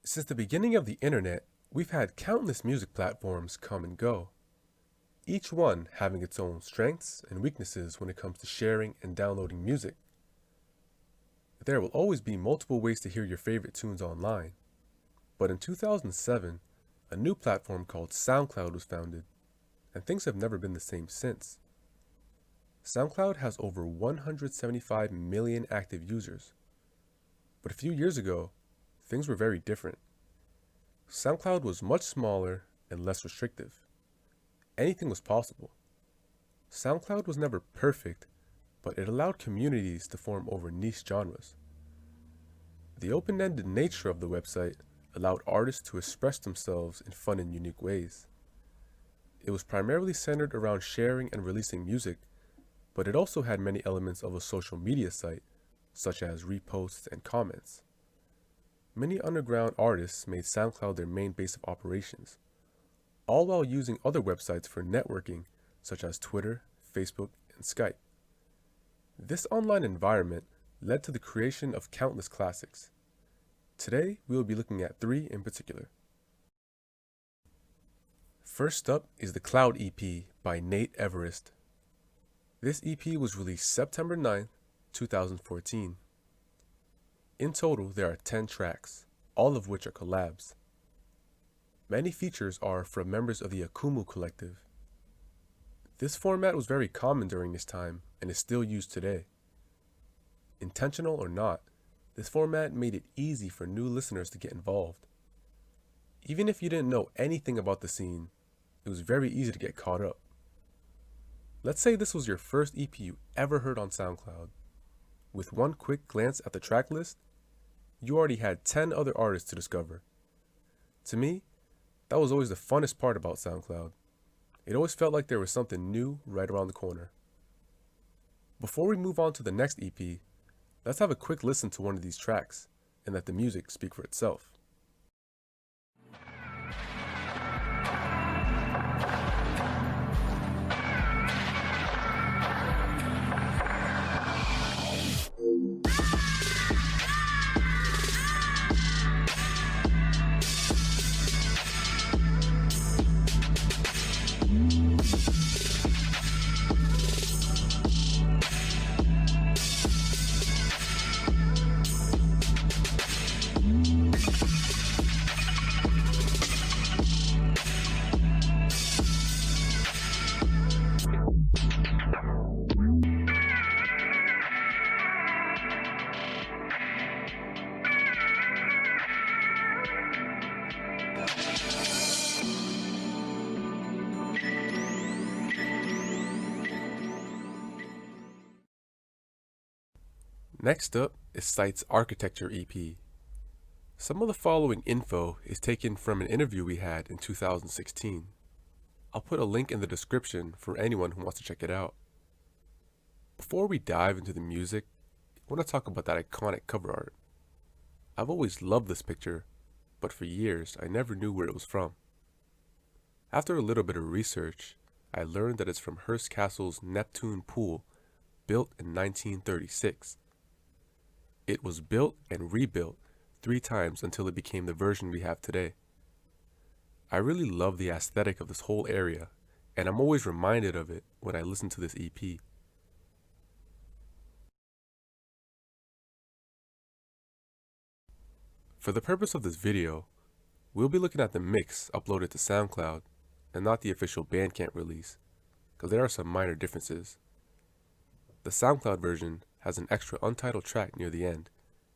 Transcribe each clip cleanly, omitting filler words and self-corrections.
Since the beginning of the internet, we've had countless music platforms come and go, each one having its own strengths and weaknesses when it comes to sharing and downloading music. There will always be multiple ways to hear your favorite tunes online, but in 2007, a new platform called SoundCloud was founded, and things have never been the same since. SoundCloud has over 175 million active users, but a few years ago, things were very different. SoundCloud was much smaller and less restrictive. Anything was possible. SoundCloud was never perfect, but it allowed communities to form over niche genres. The open-ended nature of the website allowed artists to express themselves in fun and unique ways. It was primarily centered around sharing and releasing music, but it also had many elements of a social media site, such as reposts and comments. Many underground artists made SoundCloud their main base of operations, all while using other websites for networking, such as Twitter, Facebook, and Skype. This online environment led to the creation of countless classics. Today, we will be looking at three in particular. First up is the Cloud EP by Nate Everest. This EP was released September 9, 2014. In total, there are 10 tracks, all of which are collabs. Many features are from members of the Akumu collective. This format was very common during this time and is still used today. Intentional or not, this format made it easy for new listeners to get involved. Even if you didn't know anything about the scene, it was very easy to get caught up. Let's say this was your first EP you ever heard on SoundCloud. With one quick glance at the track list, you already had 10 other artists to discover. To me, that was always the funnest part about SoundCloud. It always felt like there was something new right around the corner. Before we move on to the next EP, let's have a quick listen to one of these tracks and let the music speak for itself. Next up is Cight's Architecture EP. Some of the following info is taken from an interview we had in 2016. I'll put a link in the description for anyone who wants to check it out. Before we dive into the music, I want to talk about that iconic cover art. I've always loved this picture, but for years I never knew where it was from. After a little bit of research, I learned that it's from Hearst Castle's Neptune Pool, built in 1936. It was built and rebuilt 3 times until it became the version we have today. I really love the aesthetic of this whole area, and I'm always reminded of it when I listen to this EP. For the purpose of this video, we'll be looking at the mix uploaded to SoundCloud and not the official Bandcamp release, because there are some minor differences. The SoundCloud version has an extra untitled track near the end,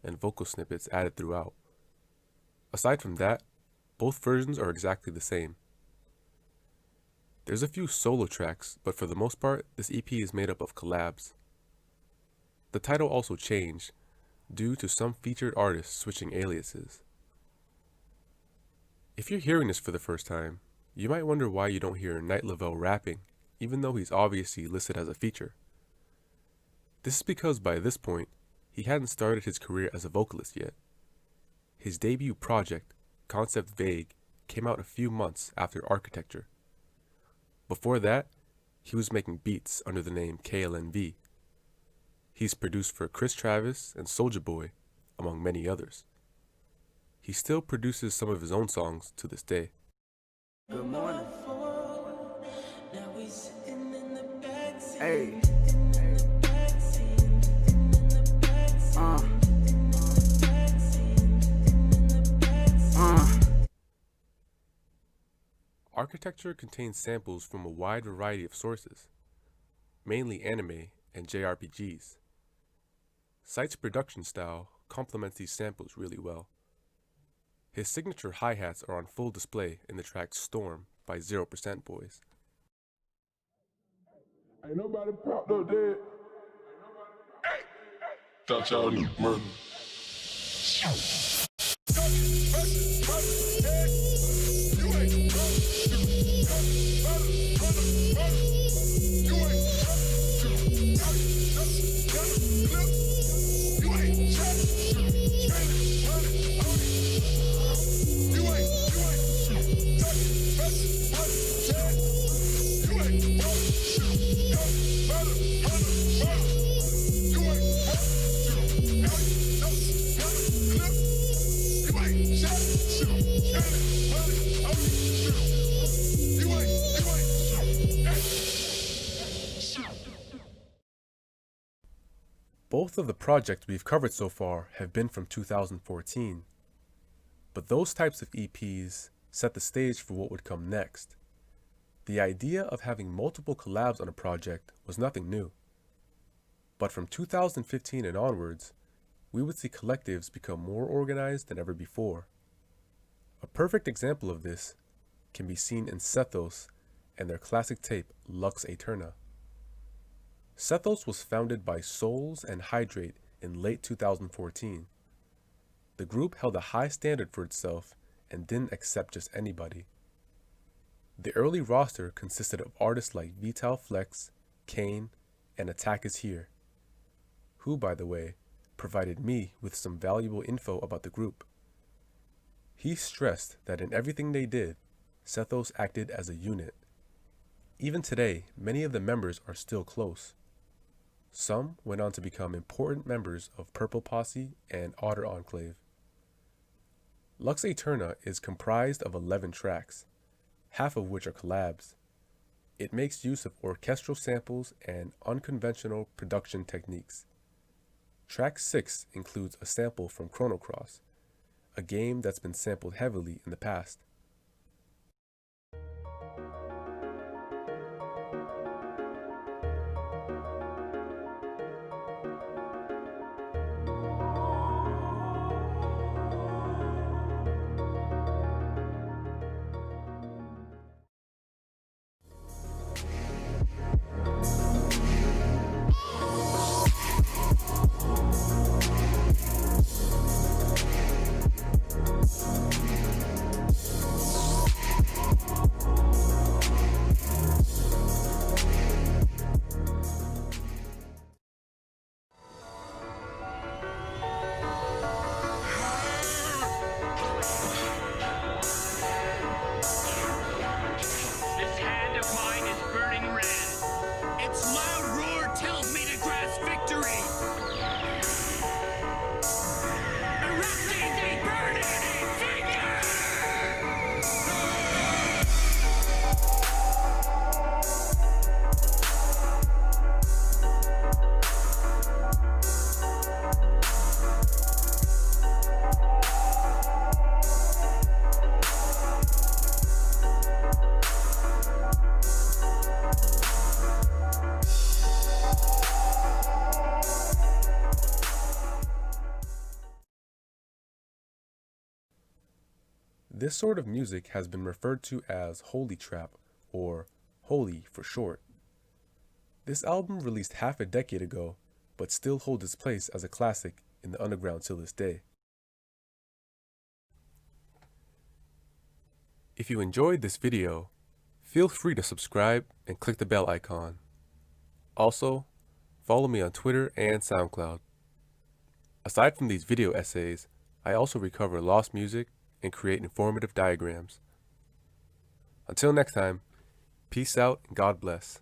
and vocal snippets added throughout. Aside from that, both versions are exactly the same. There's a few solo tracks, but for the most part, this EP is made up of collabs. The title also changed, due to some featured artists switching aliases. If you're hearing this for the first time, you might wonder why you don't hear Night Lavelle rapping, even though he's obviously listed as a feature. This is because by this point, he hadn't started his career as a vocalist yet. His debut project, Concept Vague, came out a few months after ARCHITECTURE. Before that, he was making beats under the name KLNV. He's produced for Chris Travis and Soulja Boy, among many others. he still produces some of his own songs to this day. Good morning. Hey. ARCHITECTURE contains samples from a wide variety of sources, mainly anime and JRPGs. Cight's production style complements these samples really well. His signature hi-hats are on full display in the track Storm by 0% Boys. Ain't nobody popped up dead. Thought y'all knew murder. Both of the projects we've covered so far have been from 2014, but those types of EPs set the stage for what would come next. The idea of having multiple collabs on a project was nothing new, but from 2015 and onwards, we would see collectives become more organized than ever before. A perfect example of this can be seen in Sethos and their classic tape Lux Eterna. Sethos was founded by Souls and Hydrate in late 2014. The group held a high standard for itself and didn't accept just anybody. The early roster consisted of artists like Vital Flex, Kane, and Attack Is Here, who, by the way, provided me with some valuable info about the group. He stressed that in everything they did, Sethos acted as a unit. Even today, many of the members are still close. Some went on to become important members of Purple Posse and Otter Enclave. Lux Eterna is comprised of 11 tracks, half of which are collabs. It makes use of orchestral samples and unconventional production techniques. Track 6 includes a sample from Chrono Cross, a game that's been sampled heavily in the past. This sort of music has been referred to as Holy Trap, or Holy for short. This album released half a decade ago, but still holds its place as a classic in the underground till this day. If you enjoyed this video, feel free to subscribe and click the bell icon. Also, follow me on Twitter and SoundCloud. Aside from these video essays, I also recover lost music and create informative diagrams. Until next time, peace out and God bless.